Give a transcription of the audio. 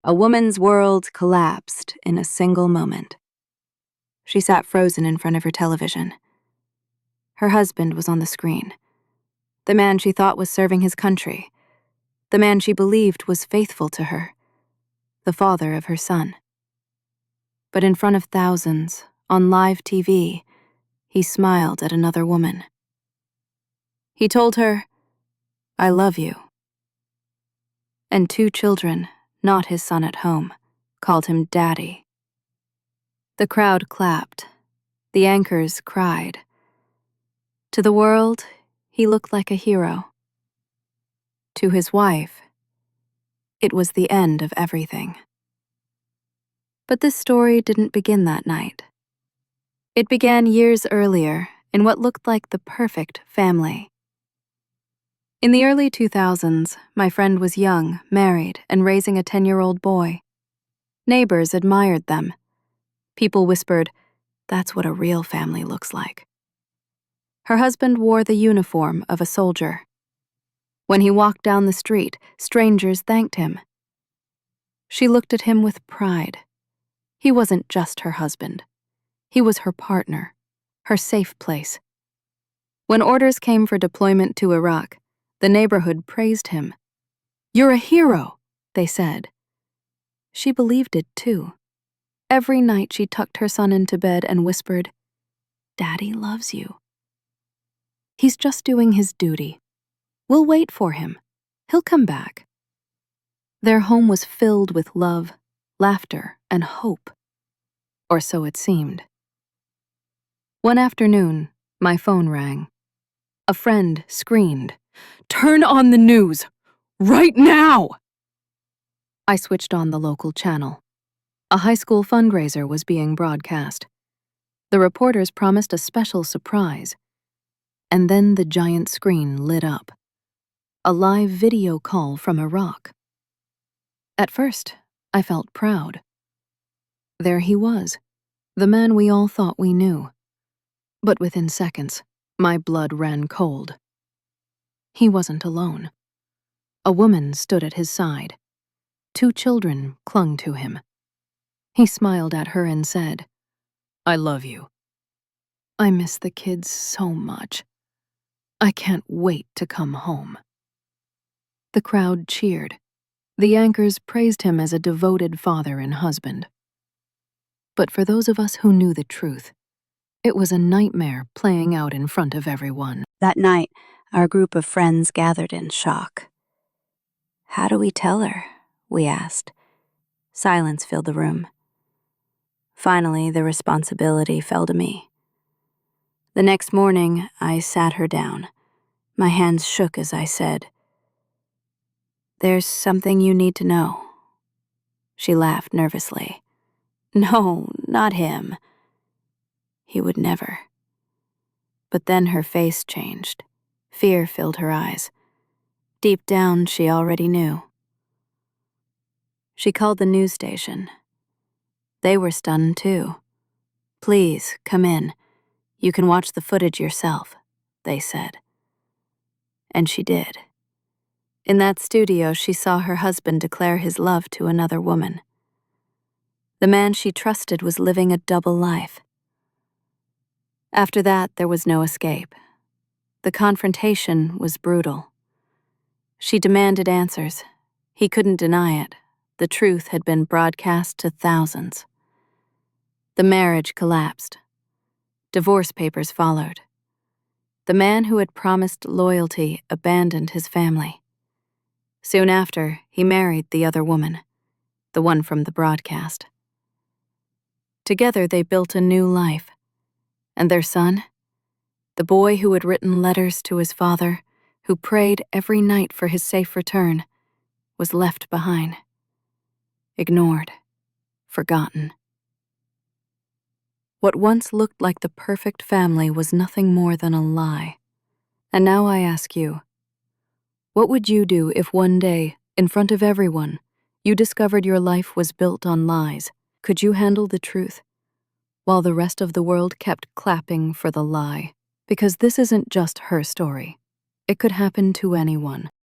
A woman's world collapsed in a single moment. She sat frozen in front of her television. Her husband was on the screen. The man she thought was serving his country. The man she believed was faithful to her. The father of her son. But in front of thousands, on live TV, he smiled at another woman. He told her, "I love you." And 2 children, not his son at home, called him Daddy. The crowd clapped. The anchors cried. To the world, he looked like a hero. To his wife, it was the end of everything. But this story didn't begin that night. It began years earlier in what looked like the perfect family. In the early 2000s, my friend was young, married, and raising a 10-year-old boy. Neighbors admired them. People whispered, "That's what a real family looks like." Her husband wore the uniform of a soldier. When he walked down the street, strangers thanked him. She looked at him with pride. He wasn't just her husband. He was her partner, her safe place. When orders came for deployment to Iraq, the neighborhood praised him. "You're a hero," they said. She believed it too. Every night she tucked her son into bed and whispered, "Daddy loves you. He's just doing his duty. We'll wait for him. He'll come back." Their home was filled with love, laughter, and hope. Or so it seemed. One afternoon, my phone rang. A friend screamed, "Turn on the news! Right now!" I switched on the local channel. A high school fundraiser was being broadcast. The reporters promised a special surprise. And then the giant screen lit up. A live video call from Iraq. At first, I felt proud. There he was, the man we all thought we knew. But within seconds, my blood ran cold. He wasn't alone. A woman stood at his side. 2 children clung to him. He smiled at her and said, "I love you. I miss the kids so much. I can't wait to come home." The crowd cheered. The anchors praised him as a devoted father and husband. But for those of us who knew the truth, it was a nightmare playing out in front of everyone. That night, our group of friends gathered in shock. "How do we tell her?" we asked. Silence filled the room. Finally, the responsibility fell to me. The next morning, I sat her down. My hands shook as I said, "There's something you need to know." She laughed nervously. "No, not him. He would never." But then her face changed. Fear filled her eyes. Deep down, she already knew. She called the news station. They were stunned too. "Please, come in. You can watch the footage yourself," they said. And she did. In that studio, she saw her husband declare his love to another woman. The man she trusted was living a double life. After that, there was no escape. The confrontation was brutal. She demanded answers. He couldn't deny it. The truth had been broadcast to thousands. The marriage collapsed. Divorce papers followed. The man who had promised loyalty abandoned his family. Soon after, he married the other woman, the one from the broadcast. Together, they built a new life. And their son, the boy who had written letters to his father, who prayed every night for his safe return, was left behind. Ignored, forgotten. What once looked like the perfect family was nothing more than a lie. And now I ask you, what would you do if one day, in front of everyone, you discovered your life was built on lies? Could you handle the truth, while the rest of the world kept clapping for the lie? Because this isn't just her story. It could happen to anyone.